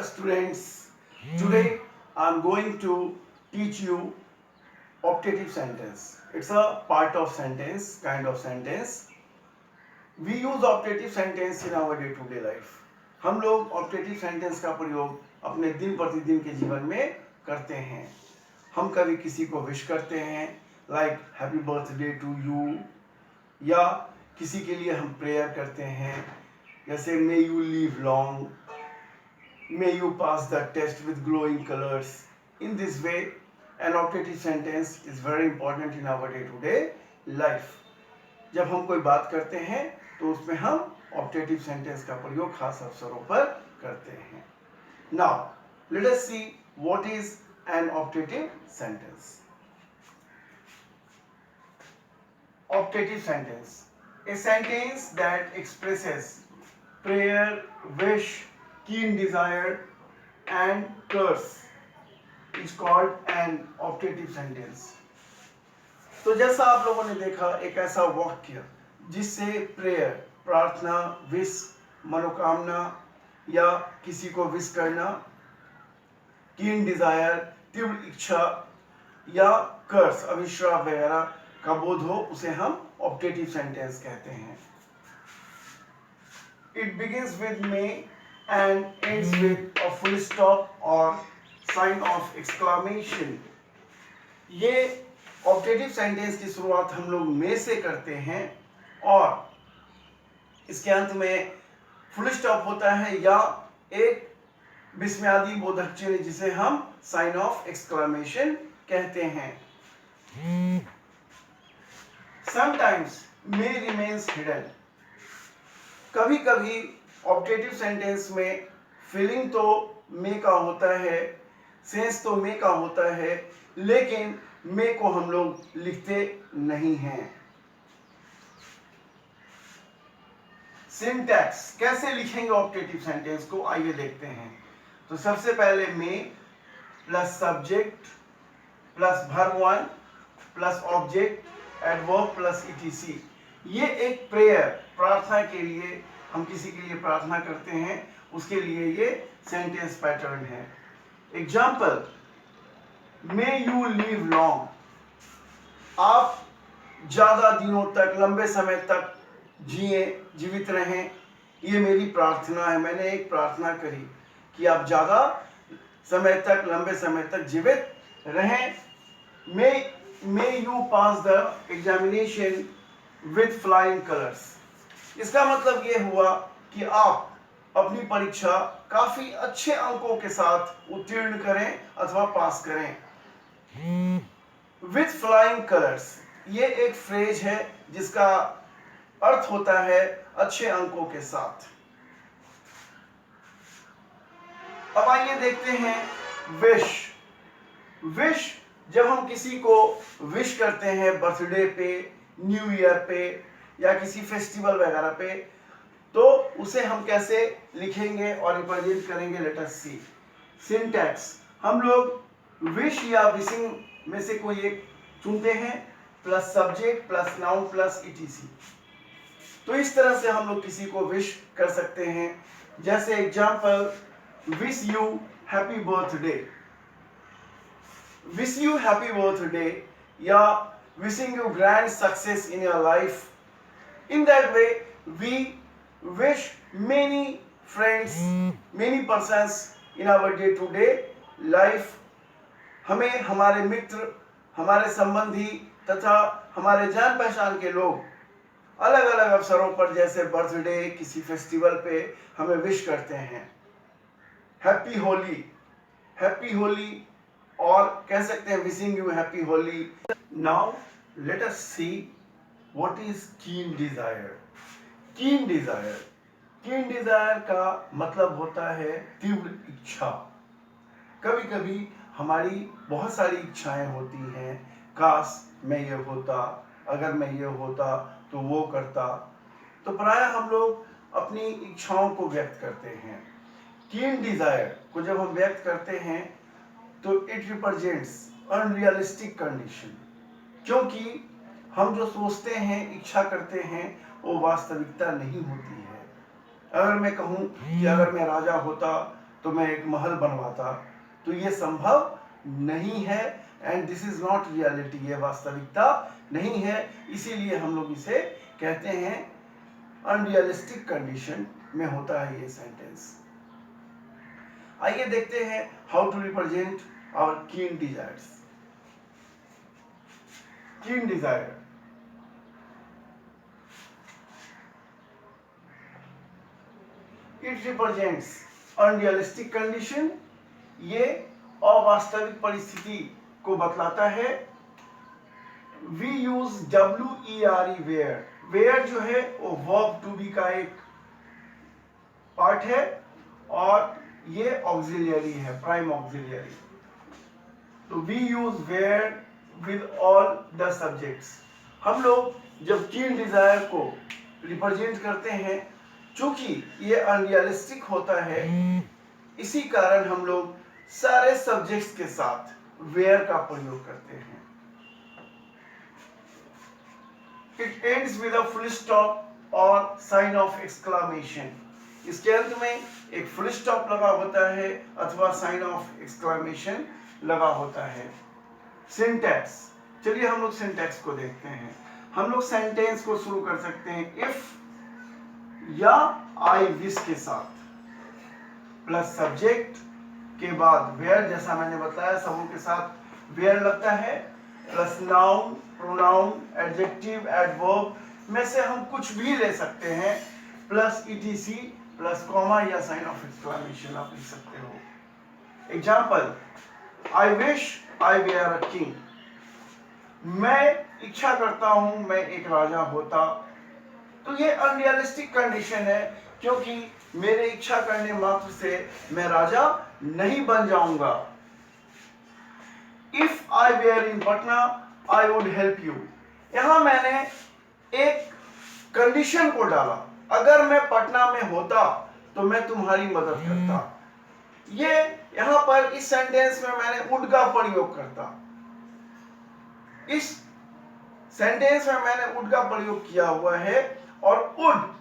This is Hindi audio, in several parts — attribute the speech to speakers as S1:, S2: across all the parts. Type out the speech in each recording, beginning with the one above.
S1: students. Today I'm going to teach you optative sentence. It's a part of sentence, kind of sentence. We use optative sentence in our day-to-day life. हम लोग optative sentence का प्रयोग अपने दिन प्रतिदिन के जीवन में करते हैं. हम कभी किसी को विश करते हैं, like happy birthday to you, या किसी के लिए हम प्रेयर करते हैं, जैसे may you live long, may you pass the test with glowing colors. In this way, an optative sentence is very important in our day-to-day life. जब हम कोई बात करते हैं तो उसमें हम optative sentence का प्रयोग खास अवसरों पर करते हैं. Now, let us see what is an optative sentence. Optative sentence. A sentence that expresses prayer, wish, keen desire and curse is called an optative sentence. तो जैसा आप लोगों ने देखा, एक ऐसा वाक्य जिससे प्रेयर, प्रार्थना, विश, मनोकामना या किसी को विश करना, कीन डिजायर, तीव्र इच्छा या कर्स, अभिश्राप वगैरह का बोध हो, उसे हम ऑप्टेटिव सेंटेंस कहते हैं. It begins with may and ends with a full stop or sign of exclamation. ये ऑप्टेटिव सेंटेंस की शुरुआत हम लोग में से करते हैं और इसके अंत में फुल स्टॉप होता है या एक विस्मयादि बोधक चिन्ह जिसे हम साइन ऑफ एक्सक्लेमेशन कहते हैं. Sometimes may remains hidden. कभी कभी ऑप्टेटिव सेंटेंस में फीलिंग तो मे का होता है, सेंस तो मे का होता है, लेकिन मे को हम लोग लिखते नहीं हैं. सिंटैक्स कैसे लिखेंगे ऑप्टेटिव सेंटेंस को, आइए देखते हैं. तो सबसे पहले may plus subject plus verb one plus object adverb plus etc. ये एक प्रेयर, प्रार्थना के लिए, हम किसी के लिए प्रार्थना करते हैं, उसके लिए ये सेंटेंस पैटर्न है. Example, may you live long. आप ज्यादा दिनों तक, लंबे समय तक जिए, जीवित रहें, ये मेरी प्रार्थना है. मैंने एक प्रार्थना करी कि आप ज्यादा समय तक, लंबे समय तक जीवित रहें. May you pass the examination with flying colours. इसका मतलब ये हुआ कि आप अपनी परीक्षा काफी अच्छे अंकों के साथ उत्तीर्ण करें अथवा पास करें. विथ फ्लाइंग कलर्स ये एक फ्रेज है जिसका अर्थ होता है अच्छे अंकों के साथ. अब आइए देखते हैं विश. विश जब हम किसी को विश करते हैं बर्थडे पे, न्यू ईयर पे या किसी फेस्टिवल वगैरह पे, तो उसे हम कैसे लिखेंगे और रिप्रेजेंट करेंगे, लेट अस सी. सिंटैक्स, हम लोग विश या विशिंग में से कोई एक चुनते हैं, plus subject plus noun plus etc. तो इस तरह से हम लोग किसी को विश कर सकते हैं. जैसे example, wish you happy birthday. Wish you happy birthday या wishing you grand success in your life. In that way, we wish many friends, many persons in our day-to-day life. हमें हमारे मित्र, हमारे संबंधी तथा हमारे जान पहचान के लोग अलग अलग अवसरों पर, जैसे बर्थडे, किसी फेस्टिवल पे हमें विश करते हैं. हैप्पी होली, हैप्पी होली, और कह सकते हैं wishing you happy Holi. Now let us see what is keen desire. Keen desire, keen desire का मतलब होता है तीव्र इच्छा. कभी कभी हमारी बहुत सारी इच्छाएं होती हैं, काश मैं ये होता, अगर मैं ये होता तो वो करता. तो प्रायः हम लोग अपनी इच्छाओं को व्यक्त करते हैं. कीन डिजायर को जब हम व्यक्त करते हैं तो इट रिप्रेजेंट्स अनरियलिस्टिक कंडीशन, क्योंकि हम जो सोचते हैं, इच्छा करते हैं, वो वास्तविकता नहीं होती है. अगर मैं कहूं कि अगर मैं राजा होता तो मैं एक महल बनवाता, तो ये संभव नहीं है and this is not reality, ये वास्तविकता नहीं है। इसीलिए हम लोग इसे कहते हैं अनरियलिस्टिक कंडीशन में होता है ये सेंटेंस। आइए देखते हैं how to represent our keen desires. Keen desire, it represents unrealistic condition, ये अवास्तविक परिस्थिति को बतलाता है। We use WERE were, were जो है वो वर्ब टू बी का एक पार्ट है और ये ऑक्सिलियरी है, प्राइम ऑक्सिलियरी। तो we use were with all the subjects. हम लोग जब कीन डिजायर को रिप्रेजेंट करते हैं, चूंकि ये अनरियलिस्टिक होता है, इसी कारण हम लोग सारे सब्जेक्ट्स के साथ वेयर का प्रयोग करते हैं। It ends with a full stop और साइन ऑफ एक्सक्लामेशन। इसके अंत में एक फुल स्टॉप लगा होता है अथवा साइन ऑफ एक्सक्लामेशन लगा होता है। सिंटैक्स, चलिए हम लोग सिंटैक्स को देखते हैं। हम लोग सेंटेंस को शुरू कर सकते हैं इफ या आई विश के साथ, प्लस सब्जेक्ट के बाद वेयर, जैसा मैंने बताया सबों के साथ वेयर लगता है, plus noun, pronoun, adjective, adverb में से हम कुछ भी ले सकते हैं, प्लस ETC, प्लस कॉमा या साइन ऑफ एक्सक्लेमेशन आप लिख सकते हो। Example, I wish I were a king. मैं इच्छा करता हूं मैं एक राजा होता। तो ये अनरियलिस्टिक कंडीशन है, क्योंकि मेरे इच्छा करने मात्र से मैं राजा नहीं बन जाऊंगा। If I were in Patna I would help you. यहां मैंने एक कंडीशन को डाला, अगर मैं पटना में होता तो मैं तुम्हारी मदद करता। ये यहां पर इस सेंटेंस में मैंने वुड का प्रयोग करता। इस सेंटेंस में मैंने वुड का प्रयोग किया हुआ है और वुड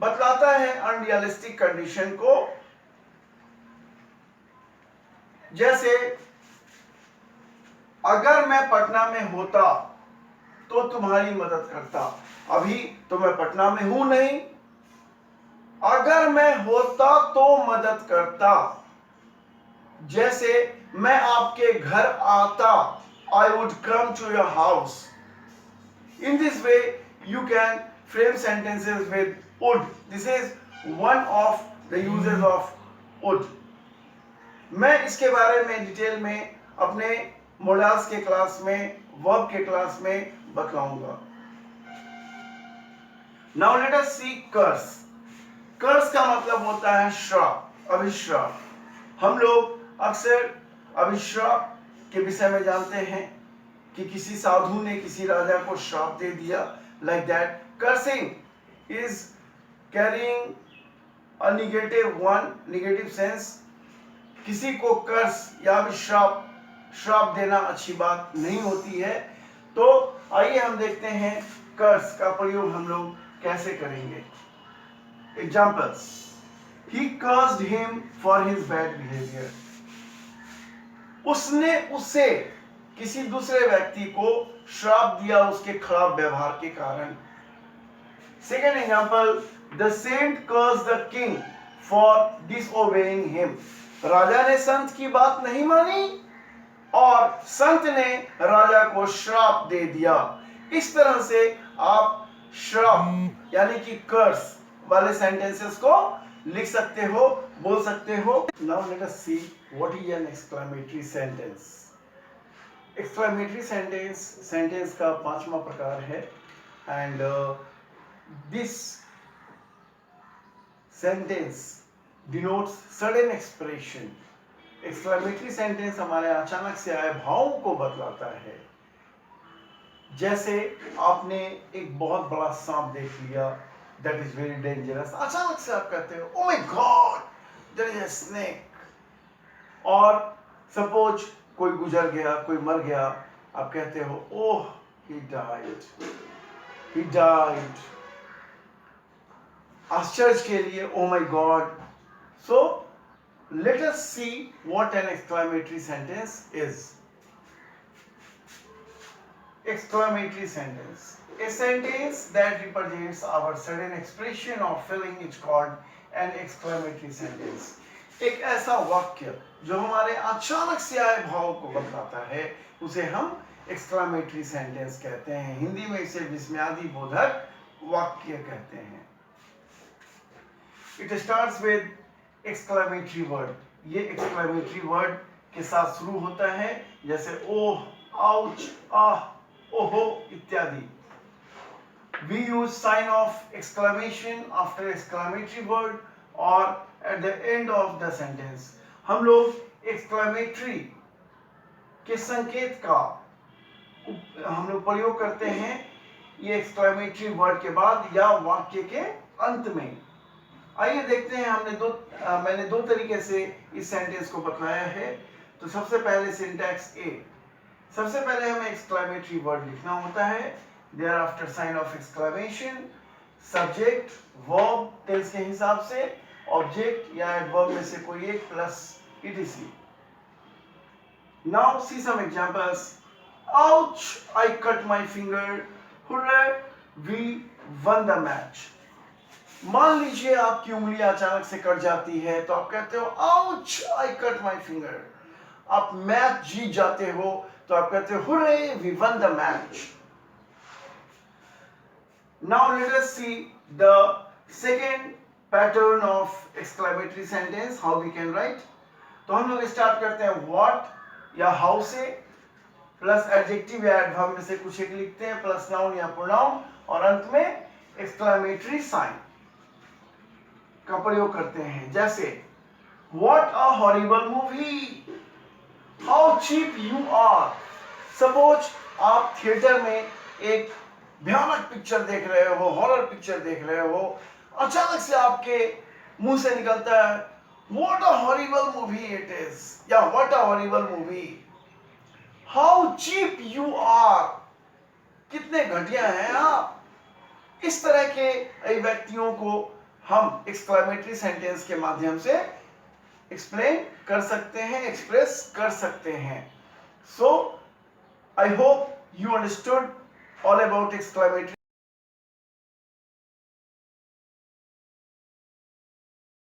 S1: बतलाता है अनरियलिस्टिक कंडीशन को। जैसे अगर मैं पटना में होता तो तुम्हारी मदद करता। अभी तो मैं पटना में हूं नहीं, अगर मैं होता तो मदद करता। जैसे मैं आपके घर आता, I would come to your house. In this way you can frame sentences with would. This is one of the uses of would. मैं इसके बारे में डिटेल में अपने मॉडल्स के क्लास में, वर्ब के क्लास में बतलाऊंगा। Now let us see curse. कर्स का मतलब होता है श्राप, अभिश्राप। हम लोग अक्सर अभिश्राप के विषय में जानते हैं कि किसी साधु ने किसी राजा को श्राप दे दिया, like that. Cursing is carrying a negative sense. किसी को कर्स या श्राप देना अच्छी बात नहीं होती है। तो आइए हम देखते हैं कर्स का प्रयोग हम लोग कैसे करेंगे। Examples, he cursed him for his bad behavior. उसने उसे, किसी दूसरे व्यक्ति को श्राप दिया उसके खराब व्यवहार के कारण। Second example, the saint cursed the king for disobeying him. राजा ने संत की बात नहीं मानी और संत ने राजा को श्राप दे दिया। इस तरह से आप श्राप यानी कि कर्स वाले सेंटेंसेस को लिख सकते हो, बोल सकते हो। Now let us see what is an exclamatory sentence. Exclamatory sentence का पांचवा प्रकार है and this sentence denotes sudden expression. Exclamatory sentence हमारे अचानक से आए भावों को बतलाता है। जैसे आपने एक बहुत बड़ा सांप देख लिया, that is very dangerous. अचानक से आप कहते हो oh my god there is a snake. और सपोज कोई गुजर गया, कोई मर गया, आप कहते हो oh he died. आश्चर्य के लिए oh my god. So let us see what an exclamatory sentence is. Exclamatory sentence. A sentence that represents our sudden expression of feeling is called an exclamatory sentence. एक ऐसा वाक्य जो हमारे अचानक से आए भाव को बताता है उसे हम exclamatory sentence कहते हैं. हिंदी में इसे विस्मयादि बोधक वाक्य कहते हैं. It starts with exclamatory word. ये exclamatory word के साथ शुरू होता है जैसे ओह, आउच, आह, ओहो इत्यादि. We use sign of exclamation after exclamatory word or at the end of the sentence. हम लोग exclamatory के संकेत का हम लोग प्रयोग करते हैं ये exclamatory word के बाद या वाक्य के अंत में. आइए देखते हैं मैंने दो तरीके से इस सेंटेंस को बताया है. तो सबसे पहले सिंटैक्स ए. सबसे पहले हमें एक्सक्लेमेटरी वर्ड लिखना होता है. There after sign of exclamation, subject, verb tense के हिसाब से, ऑब्जेक्ट या एडवर्ब में से कोई एक plus ETC. Now see some examples. Ouch, I cut my finger. Hurray, we won the match. मान लीजिए आपकी उंगली अचानक से कट जाती है तो आप कहते हो ouch, I cut my finger. आप मैच जीत जाते हो तो आप कहते हो hurray, we won the match. Now let us see the second pattern of exclamatory sentence, how we can write. तो हम लोग स्टार्ट करते हैं व्हाट या हाउ से, प्लस एडजेक्टिव या एडवर्ब में से कुछ एक लिखते हैं, प्लस नाउन या प्रोनाउन, और अंत में एक्सक्लेमेटरी साइन का प्रयोग करते हैं. जैसे what a horrible movie, how cheap you are. Suppose आप थिएटर में एक भयानक पिक्चर देख रहे हो, हॉरर पिक्चर देख रहे हो, अचानक से आपके मुंह से निकलता है what a horrible movie it is, या what a horrible movie, how cheap you are, कितने घटिया हैं आप. इस तरह के व्यक्तियों को हम एक्सक्लेमेटरी सेंटेंस के माध्यम से एक्सप्लेन कर सकते हैं, एक्सप्रेस कर सकते हैं. So I hope you understood all about exclamatory